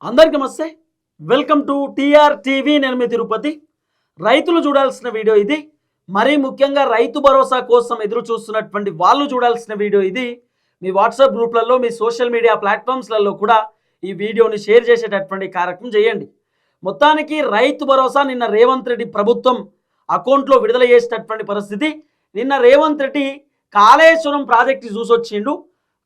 అందరికీ నమస్తే. Welcome to TR TV. నేను మీ తిరుపతి. రైతులు చూడాల్సిన వీడియో ఇది. మరీ ముఖ్యంగా రైతు భరోసా కోసం ఎదురు చూస్తున్నటువంటి వాళ్ళు చూడాల్సిన వీడియో ఇది. మీ వాట్సాప్ గ్రూప్లలో, మీ సోషల్ మీడియా ప్లాట్ఫామ్స్లలో కూడా ఈ వీడియోని షేర్ చేసేటటువంటి కార్యక్రమం చేయండి. మొత్తానికి రైతు భరోసా నిన్న రేవంత్ రెడ్డి ప్రభుత్వం అకౌంట్లో విడుదల చేసేటటువంటి పరిస్థితి. నిన్న రేవంత్ రెడ్డి కాళేశ్వరం ప్రాజెక్టు చూసొచ్చిండు.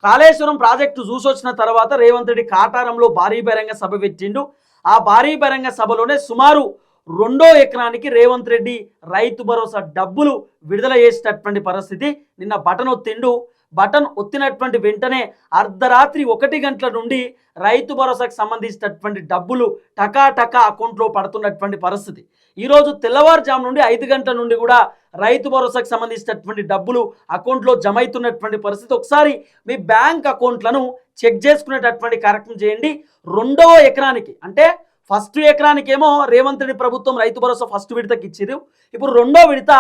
కాళేశ్వరం ప్రాజెక్టు చూసొచ్చిన తర్వాత రేవంత్ రెడ్డి కాటారంలో భారీ బహిరంగ సభ పెట్టిండు. ఆ భారీ బహిరంగ సభలోనే సుమారు 2 ఎకరానికి రేవంత్ రెడ్డి రైతు భరోసా డబ్బులు విడుదల చేసేటటువంటి పరిస్థితి. నిన్న బటన్ ఒత్తిండు. బటన్ ఒత్తినటువంటి వెంటనే అర్ధరాత్రి 1 గంటల నుండి రైతు భరోసాకు సంబంధించినటువంటి డబ్బులు టకా అకౌంట్లో పడుతున్నటువంటి పరిస్థితి. ఈరోజు తెల్లవారుజాము నుండి 5 గంటల నుండి కూడా రైతు భరోసాకు సంబంధించినటువంటి డబ్బులు అకౌంట్లో జమ అవుతున్నటువంటి పరిస్థితి. ఒకసారి మీ బ్యాంక్ అకౌంట్లను చెక్ చేసుకునేటటువంటి కార్యక్రమం చేయండి. 2వ ఎకరానికి అంటే ఫస్ట్ ఎకరానికి ఏమో రేవంత్ రెడ్డి ప్రభుత్వం రైతు భరోసా ఫస్ట్ విడతకి ఇచ్చింది. ఇప్పుడు 2వ విడత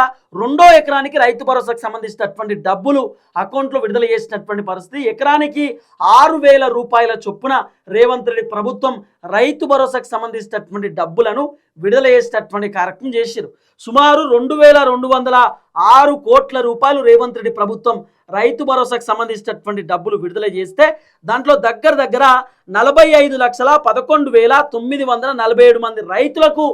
2వ ఎకరానికి రైతు భరోసాకు సంబంధించినటువంటి డబ్బులు అకౌంట్లో విడుదల చేసినటువంటి పరిస్థితి. ఎకరానికి 6,000 రూపాయల చొప్పున రేవంత్ రెడ్డి ప్రభుత్వం రైతు భరోసాకు సంబంధించినటువంటి డబ్బులను విడుదల చేసేటటువంటి కార్యక్రమం చేశారు. సుమారు 2,206 కోట్ల రూపాయలు రేవంత్ రెడ్డి ప్రభుత్వం రైతు భరోసాకు సంబంధించినటువంటి డబ్బులు విడుదల చేస్తే దాంట్లో దగ్గర 45,11,947 మంది రైతులకు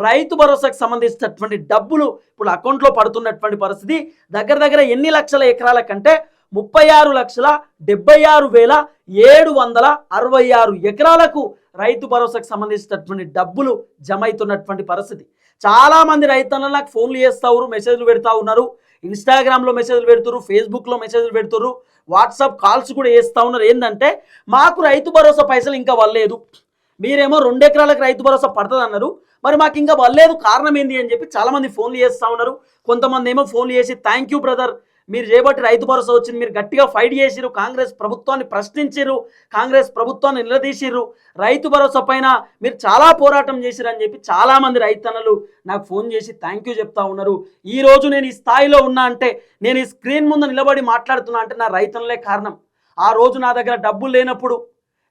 రైతు భరోసాకు సంబంధించినటువంటి డబ్బులు ఇప్పుడు అకౌంట్లో పడుతున్నటువంటి పరిస్థితి. దగ్గర ఎన్ని లక్షల ఎకరాల కంటే 36,76,766 ఎకరాలకు రైతు భరోసాకు సంబంధించినటువంటి డబ్బులు జమ అవుతున్నటువంటి పరిస్థితి. చాలామంది రైతులు నాకు ఫోన్లు చేస్తారు, మెసేజ్లు పెడతా ఉన్నారు, ఇన్స్టాగ్రామ్లో మెసేజ్లు పెడుతున్నారు, ఫేస్బుక్లో మెసేజ్లు పెడుతున్నారు, వాట్సాప్ కాల్స్ కూడా చేస్తూ ఉన్నారు. ఏంటంటే మాకు రైతు భరోసా పైసలు ఇంకా వల్లేదు, మీరేమో 2 ఎకరాలకు రైతు భరోసా పడుతుంది అన్నారు, మరి మాకు ఇంకా వల్లేదు, కారణం ఏంది అని చెప్పి చాలామంది ఫోన్లు చేస్తూ ఉన్నారు. కొంతమంది ఏమో ఫోన్లు చేసి థ్యాంక్ యూ బ్రదర్, మీరు చేయబట్టి రైతు భరోసా వచ్చింది, మీరు గట్టిగా ఫైట్ చేసిరు, కాంగ్రెస్ ప్రభుత్వాన్ని ప్రశ్నించారు, కాంగ్రెస్ ప్రభుత్వాన్ని నిలదీసిరు, రైతు భరోసా పైన మీరు చాలా పోరాటం చేసిరు అని చెప్పి చాలామంది రైతన్నలు నాకు ఫోన్ చేసి థ్యాంక్ యూ చెప్తా ఉన్నారు. ఈరోజు నేను ఈ స్థాయిలో ఉన్నా అంటే, నేను ఈ స్క్రీన్ ముందు నిలబడి మాట్లాడుతున్నా అంటే నా రైతన్నలే కారణం. ఆ రోజు నా దగ్గర డబ్బులు లేనప్పుడు,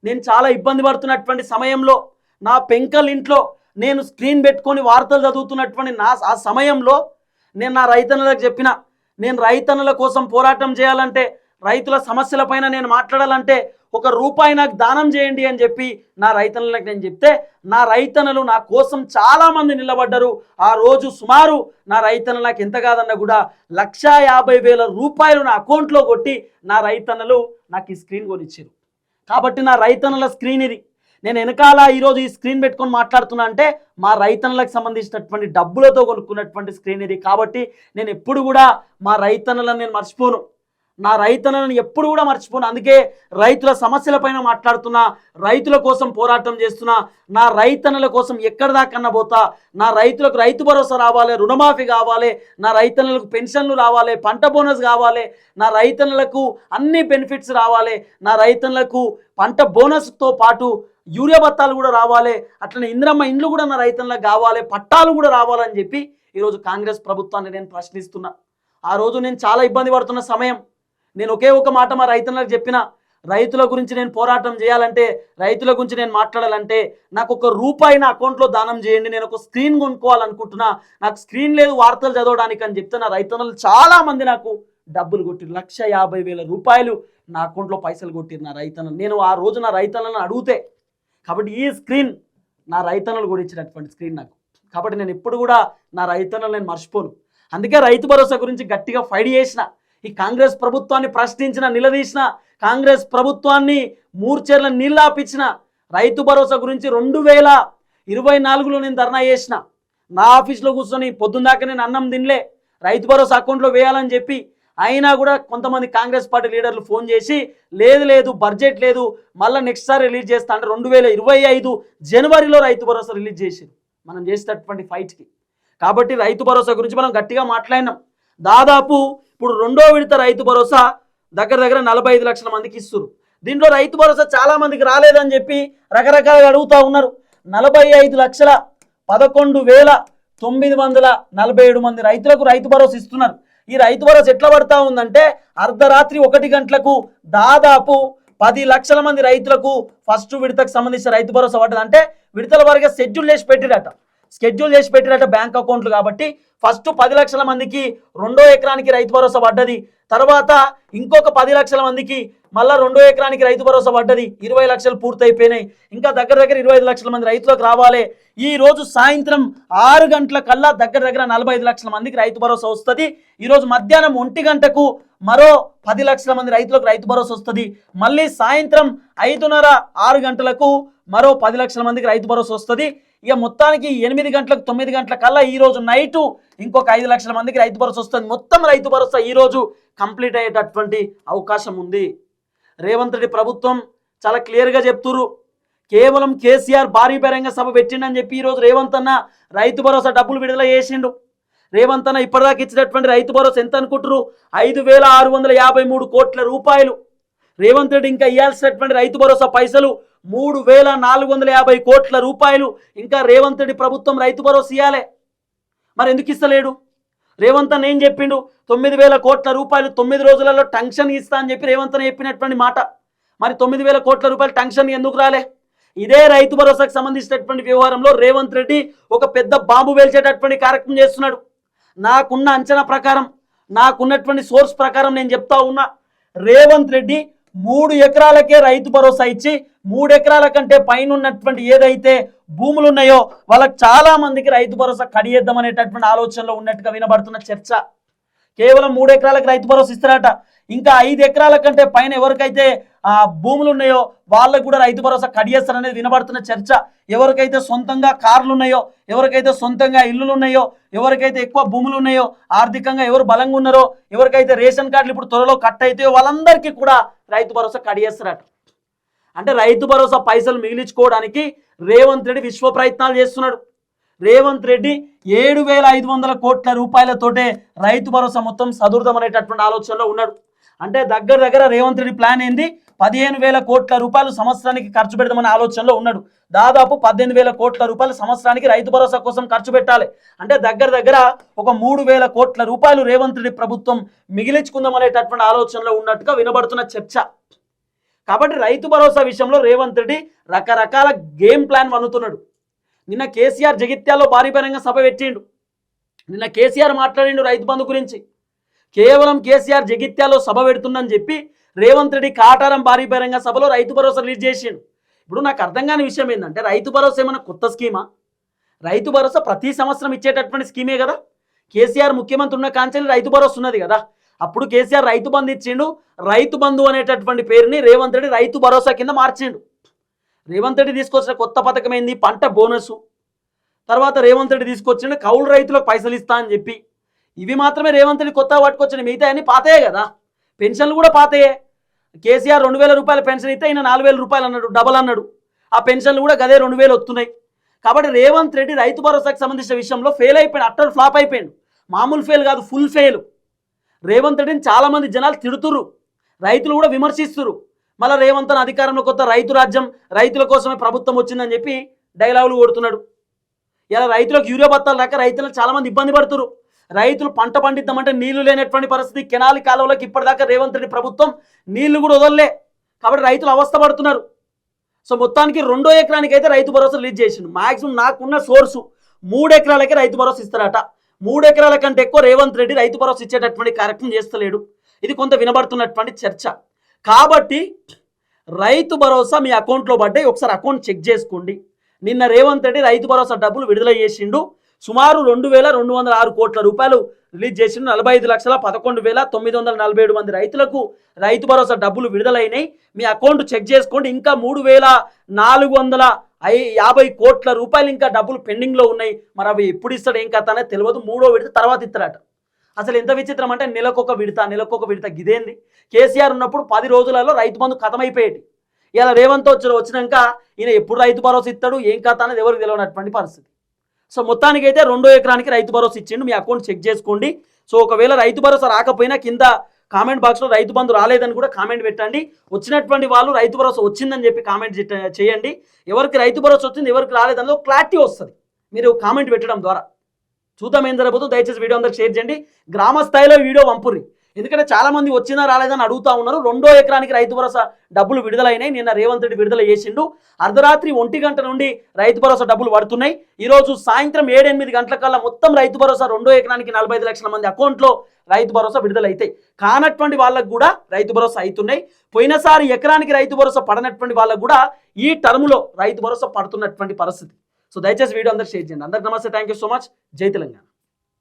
నేను చాలా ఇబ్బంది పడుతున్నటువంటి సమయంలో, నా పెంకల్ ఇంట్లో నేను స్క్రీన్ పెట్టుకొని వార్తలు చదువుతున్నటువంటి ఆ సమయంలో నేను నా రైతన్నలకు చెప్పిన, నేను రైతన్నల కోసం పోరాటం చేయాలంటే, రైతుల సమస్యలపైన నేను మాట్లాడాలంటే ₹1 నాకు దానం చేయండి అని చెప్పి నా రైతన్నలకు నేను చెప్తే, నా రైతన్నలు నా కోసం చాలామంది నిలబడ్డారు. ఆ రోజు సుమారు నా రైతన్నలు నాకు ఎంత కాదన్నా కూడా ₹150,000 నా అకౌంట్లో కొట్టి నా రైతన్నలు నాకు ఈ స్క్రీన్ కొనిచ్చారు. కాబట్టి నా రైతన్నల స్క్రీన్ ఇది. నేను వెనకాల ఈరోజు ఈ స్క్రీన్ పెట్టుకొని మాట్లాడుతున్నా అంటే మా రైతన్నలకు సంబంధించినటువంటి డబ్బులతో కొనుక్కున్నటువంటి స్క్రీన్ ఇది. కాబట్టి నేను ఎప్పుడు కూడా మా రైతన్నలను నేను మర్చిపోను, నా రైతన్నలను ఎప్పుడు కూడా మర్చిపోను. అందుకే రైతుల సమస్యలపైన మాట్లాడుతున్నా, రైతుల కోసం పోరాటం చేస్తున్నా, నా రైతన్నల కోసం ఎక్కడి దాకన్నా పోతా. నా రైతులకు రైతు భరోసా రావాలి, రుణమాఫీ కావాలి, నా రైతన్నలకు పెన్షన్లు రావాలి, పంట బోనస్ కావాలి, నా రైతన్నలకు అన్ని బెనిఫిట్స్ రావాలి, నా రైతన్నలకు పంట బోనస్తో పాటు యూరియా బత్తాలు కూడా రావాలి, అట్లనే ఇంద్రమ్మ ఇండ్లు కూడా నా రైతన్నలకు కావాలి, పట్టాలు కూడా రావాలని చెప్పి ఈరోజు కాంగ్రెస్ ప్రభుత్వాన్ని నేను ప్రశ్నిస్తున్నా. ఆ రోజు నేను చాలా ఇబ్బంది పడుతున్న సమయం, నేను ఒకే ఒక మాట మా రైతన్నలకు చెప్పిన, రైతుల గురించి నేను పోరాటం చేయాలంటే, రైతుల గురించి నేను మాట్లాడాలంటే నాకు ₹1 నా అకౌంట్లో దానం చేయండి, నేను ఒక స్క్రీన్ కొనుక్కోవాలనుకుంటున్నా, నాకు స్క్రీన్ లేదు వార్తలు చదవడానికి అని చెప్తే నా రైతన్నలు చాలామంది నాకు డబ్బులు కొట్టిరు. ₹150,000 నా అకౌంట్లో పైసలు కొట్టిరు నా రైతన్నలు. నేను ఆ రోజు నా రైతన్నలను అడిగితే, కాబట్టి ఈ స్క్రీన్ నా రైతన్నలు కూడా ఇచ్చినటువంటి స్క్రీన్ నాకు. కాబట్టి నేను ఎప్పుడు కూడా నా రైతన్నలు నేను మర్చిపోను. అందుకే రైతు భరోసా గురించి గట్టిగా ఫైట్ చేసిన, ఈ కాంగ్రెస్ ప్రభుత్వాన్ని ప్రశ్నించిన, నిలదీసిన, కాంగ్రెస్ ప్రభుత్వాన్ని మూర్చెర్ల నీళ్ళాపించిన, రైతు భరోసా గురించి 2024లో నేను ధర్నా చేసిన. నా ఆఫీస్లో కూర్చొని పొద్దున్నాక నేను అన్నం తినలే, రైతు భరోసా అకౌంట్లో వేయాలని చెప్పి. అయినా కూడా కొంతమంది కాంగ్రెస్ పార్టీ లీడర్లు ఫోన్ చేసి లేదు బడ్జెట్ లేదు, మళ్ళీ నెక్స్ట్ సారి రిలీజ్ చేస్తా అంటే 2025 జనవరిలో రైతు భరోసా రిలీజ్ చేసి మనం చేసేటటువంటి ఫైట్కి. కాబట్టి రైతు భరోసా గురించి మనం గట్టిగా మాట్లాడినాం. దాదాపు ఇప్పుడు 2వ విడత రైతు భరోసా దగ్గర 45 లక్షల మందికి ఇస్తారు. దీంట్లో రైతు భరోసా చాలా మందికి రాలేదని చెప్పి రకరకాలుగా అడుగుతూ ఉన్నారు. 45,11,947 మంది రైతులకు రైతు భరోసా ఇస్తున్నారు. ఈ రైతు భరోసా ఎట్లా పడతా ఉందంటే, అర్ధరాత్రి 1 గంటలకు దాదాపు 10 లక్షల మంది రైతులకు ఫస్ట్ విడతకు సంబంధించిన రైతు భరోసా పడ్డది. అంటే విడతల వారిగా షెడ్యూల్ చేసి పెట్టిరట బ్యాంక్ అకౌంట్లు. కాబట్టి ఫస్ట్ 10 లక్షల మందికి 2వ ఎకరానికి రైతు భరోసా పడ్డది. తర్వాత ఇంకొక 10 లక్షల మందికి మళ్ళీ 2వ ఎకరానికి రైతు భరోసా పడ్డది. 20 లక్షలు పూర్తయిపోయినాయి. ఇంకా దగ్గర 25 లక్షల మంది రైతులకు రావాలి. ఈ రోజు సాయంత్రం 6 గంటల కల్లా దగ్గర 45 లక్షల మందికి రైతు భరోసా వస్తుంది. ఈరోజు మధ్యాహ్నం 1 గంటకు మరో 10 లక్షల మంది రైతులకు రైతు భరోసా వస్తుంది. మళ్ళీ సాయంత్రం 5:30 6 గంటలకు మరో 10 లక్షల మందికి రైతు భరోసా వస్తుంది. ఇక మొత్తానికి 8 గంటలకు 9 గంటల కల్లా ఈ రోజు నైటు ఇంకొక 5 లక్షల మందికి రైతు భరోసా వస్తుంది. మొత్తం రైతు భరోసా ఈ రోజు కంప్లీట్ అయ్యేటటువంటి అవకాశం ఉంది. రేవంత్ రెడ్డి ప్రభుత్వం చాలా క్లియర్గా చెప్తున్నారు. కేవలం కేసీఆర్ భారీ బహిరంగ సభ పెట్టిండని చెప్పి ఈరోజు రేవంత్ అన్న రైతు భరోసా డబ్బులు విడుదల చేసిండు. రేవంత్ అన్న ఇప్పటిదాకా ఇచ్చినటువంటి రైతు భరోసా ఎంత అనుకుంటారు? 5,653 కోట్ల రూపాయలు. రేవంత్ రెడ్డి ఇంకా ఇవ్వాల్సినటువంటి రైతు భరోసా పైసలు 3,450 కోట్ల రూపాయలు. ఇంకా రేవంత్ రెడ్డి ప్రభుత్వం రైతు భరోసా ఇవ్వాలి. మరి ఎందుకు ఇస్తలేడు? రేవంత్ అన్న ఏం చెప్పిండు? 9,000 కోట్ల రూపాయలు 9 రోజులలో టెన్షన్ ఇస్తా అని చెప్పి రేవంత్ అన్న చెప్పినటువంటి మాట. మరి 9,000 కోట్ల రూపాయలు టెన్షన్ ఎందుకు రాలే? ఇదే రైతు భరోసాకు సంబంధించినటువంటి వ్యవహారంలో రేవంత్ రెడ్డి ఒక పెద్ద బాంబు వేల్చేటటువంటి కార్యక్రమం చేస్తున్నాడు. నాకున్న అంచనా ప్రకారం, నాకున్నటువంటి సోర్స్ ప్రకారం నేను చెప్తా ఉన్నా, రేవంత్ రెడ్డి 3 ఎకరాలకే రైతు భరోసా ఇచ్చి 3 ఎకరాల కంటే పైన ఉన్నటువంటి ఏదైతే భూములు ఉన్నాయో వాళ్ళకి చాలా మందికి రైతు భరోసా కడియేద్దాం అనేటటువంటి ఆలోచనలో ఉన్నట్టుగా వినబడుతున్న చర్చ. కేవలం 3 ఎకరాలకు రైతు భరోసా ఇస్తారట. ఇంకా 5 ఎకరాల కంటే పైన ఎవరికైతే భూములు ఉన్నాయో వాళ్ళకు కూడా రైతు భరోసా కడియేస్తారనేది వినబడుతున్న చర్చ. ఎవరికైతే సొంతంగా కార్లు ఉన్నాయో, ఎవరికైతే సొంతంగా ఇల్లులు ఉన్నాయో, ఎవరికైతే ఎక్కువ భూములు ఉన్నాయో, ఆర్థికంగా ఎవరు బలంగా ఉన్నారో, ఎవరికైతే రేషన్ కార్డులు ఇప్పుడు త్వరలో కట్ అవుతాయో వాళ్ళందరికీ కూడా రైతు భరోసా కడియేస్తారట. అంటే రైతు భరోసా పైసలు మిగిలించుకోవడానికి రేవంత్ రెడ్డి విశ్వ ప్రయత్నాలు చేస్తున్నాడు. రేవంత్ రెడ్డి 7,500 కోట్ల రూపాయలతోటే రైతు భరోసా మొత్తం సదుర్దం అనేటటువంటి ఆలోచనలో ఉన్నాడు. అంటే దగ్గర రేవంత్ రెడ్డి ప్లాన్ ఏంది? 15,000 కోట్ల రూపాయలు సంవత్సరానికి ఖర్చు పెడదామనే ఆలోచనలో ఉన్నాడు. దాదాపు 18,000 కోట్ల రూపాయలు సంవత్సరానికి రైతు భరోసా కోసం ఖర్చు పెట్టాలి. అంటే దగ్గర ఒక 3,000 కోట్ల రూపాయలు రేవంత్ రెడ్డి ప్రభుత్వం మిగిలించుకుందాం అనేటటువంటి ఆలోచనలో ఉన్నట్టుగా వినబడుతున్న చర్చ. కాబట్టి రైతు భరోసా విషయంలో రేవంత్ రెడ్డి రకరకాల గేమ్ ప్లాన్ వన్నుతున్నాడు. నిన్న కేసీఆర్ జగిత్యాల్లో భారీ బహిరంగ సభ పెట్టిండు. నిన్న కేసీఆర్ మాట్లాడిండు రైతు బంధు గురించి. కేవలం కేసీఆర్ జగిత్యాల్లో సభ పెడుతుందని చెప్పి రేవంత్ రెడ్డి కాటారం భారీ బహిరంగ సభలో రైతు భరోసా రిలీజ్ చేసిండు. ఇప్పుడు నాకు అర్థం కాని విషయం ఏంటంటే, రైతు భరోసా ఏమైనా కొత్త స్కీమా? రైతు భరోసా ప్రతి సంవత్సరం ఇచ్చేటటువంటి స్కీమే కదా. కేసీఆర్ ముఖ్యమంత్రి ఉన్న కాంచెల్లి రైతు భరోసా ఉన్నది కదా. అప్పుడు కేసీఆర్ రైతు బంధు ఇచ్చిండు. రైతు బంధు అనేటటువంటి పేరుని రేవంత్ రెడ్డి రైతు భరోసా కింద మార్చిండు. రేవంత్ రెడ్డి తీసుకొచ్చిన కొత్త పథకం ఏంది? పంట బోనసు. తర్వాత రేవంత్ రెడ్డి తీసుకొచ్చిండు కౌలు రైతులకు పైసలు ఇస్తా అని చెప్పి. ఇవి మాత్రమే రేవంత్ రెడ్డి కొత్తగా పట్టుకొచ్చిన, మిగతా అన్ని పాతయే కదా. పెన్షన్లు కూడా పాతయే. కేసీఆర్ 2,000 రూపాయల పెన్షన్ ఇస్తే ఈయన 4,000 రూపాయలు అన్నాడు, డబల్ అన్నాడు. ఆ పెన్షన్లు కూడా గదే 2,000 వస్తున్నాయి. కాబట్టి రేవంత్ రెడ్డి రైతు భరోసాకు సంబంధించిన విషయంలో ఫెయిల్ అయిపోయాడు. అట్టర్ ఫ్లాప్ అయిపోయాడు. మామూలు ఫెయిల్ కాదు, ఫుల్ ఫెయిల్. రేవంత్ రెడ్డిని చాలామంది జనాలు తిడుతురు, రైతులు కూడా విమర్శిస్తురు. మళ్ళీ రేవంత్ అన్న అధికారంలో కొత్త రైతు రాజ్యం, రైతుల కోసమే ప్రభుత్వం వచ్చిందని చెప్పి డైలాగులు కొడుతున్నాడు. ఇలా రైతులకు యూరియా బత్తాలు రాక రైతులకు చాలామంది ఇబ్బంది పడుతురు. రైతులు పంట పండిద్దామంటే నీళ్లు లేనటువంటి పరిస్థితి. కెనాలి కాలువలకు ఇప్పటిదాకా రేవంత్ రెడ్డి ప్రభుత్వం నీళ్లు కూడా వదలలే. కాబట్టి రైతులు అవస్థ పడుతున్నారు. సో మొత్తానికి 2వ ఎకరానికి అయితే రైతు భరోసా రిలీజ్ చేసిండు. మాక్సిమం నాకున్న సోర్సు 3 ఎకరాలకే రైతు భరోసా ఇస్తారట. 3 ఎకరాల కంటే ఎక్కువ రేవంత్ రెడ్డి రైతు భరోసా ఇచ్చేటటువంటి కార్యక్రమం చేస్తలేడు. ఇది కొంత వినబడుతున్నటువంటి చర్చ. కాబట్టి రైతు భరోసా మీ అకౌంట్లో పడ్డాయి, ఒకసారి అకౌంట్ చెక్ చేసుకోండి. నిన్న రేవంత్ రెడ్డి రైతు భరోసా డబ్బులు విడుదల చేసిండు. సుమారు 2,206 కోట్ల రూపాయలు రిలీజ్ చేసిండు. 45,11,947 మంది రైతులకు రైతు భరోసా డబ్బులు విడుదలైనాయి. మీ అకౌంట్ చెక్ చేసుకోండి. ఇంకా 3,450 కోట్ల రూపాయలు ఇంకా డబ్బులు పెండింగ్లో ఉన్నాయి. మరి అవి ఎప్పుడు ఇస్తాడు ఏం కథ అనేది తెలియదు. 3వ విడత తర్వాత ఇస్తారట. అసలు ఎంత విచిత్రం అంటే నెలకొక విడత గిదేంది? కేసీఆర్ ఉన్నప్పుడు 10 రోజులలో రైతు బంధు ఖతమైపోయేది. ఇలా రేవంత్ వచ్చినాక ఈయన ఎప్పుడు రైతు భరోసా ఇస్తాడు ఏం కథ అనేది ఎవరికి తెలియనటువంటి పరిస్థితి. సో మొత్తానికైతే 2వ ఎకరానికి రైతు భరోసా ఇచ్చిండు. మీ అకౌంట్ చెక్ చేసుకోండి. సో ఒకవేళ రైతు భరోసా రాకపోయినా కింద కామెంట్ బాక్స్లో రైతు బంధు రాలేదని కూడా కామెంట్ పెట్టండి. వచ్చినటువంటి వాళ్ళు రైతు భరోసా వచ్చిందని చెప్పి కామెంట్ చేయండి. ఎవరికి రైతు భరోసా వచ్చింది ఎవరికి రాలేదని క్లారిటీ వస్తుంది మీరు కామెంట్ పెట్టడం ద్వారా. చూద్దాం ఏం జరగబోతుందో. దయచేసి వీడియో అందరికి షేర్ చేయండి. గ్రామ స్థాయిలో వీడియో పంపుర్రి. ఎందుకంటే చాలా మంది వచ్చినా రాలేదని అడుగుతా ఉన్నారు. 2వ ఎకరానికి రైతు భరోసా డబ్బులు విడుదలైనాయి. నిన్న రేవంత్ రెడ్డి విడుదల చేసిండు. అర్ధరాత్రి 1 గంట నుండి రైతు భరోసా డబ్బులు పడుతున్నాయి. ఈరోజు సాయంత్రం 7-8 గంటల కల్లా మొత్తం రైతు భరోసా 2వ ఎకరానికి 45 లక్షల మంది అకౌంట్లో రైతు భరోసా విడుదలైతాయి. కానటువంటి వాళ్ళకు కూడా రైతు భరోసా అవుతున్నాయి. పోయినసారి ఎకరానికి రైతు భరోసా పడనటువంటి వాళ్ళకు కూడా ఈ టర్ములో రైతు భరోసా పడుతున్నటువంటి పరిస్థితి. సో దయచేసి వీడియో అందరూ షేర్ చేయండి. అందరికి నమస్తే, థ్యాంక్ యూ సో మచ్. జై తెలంగాణ.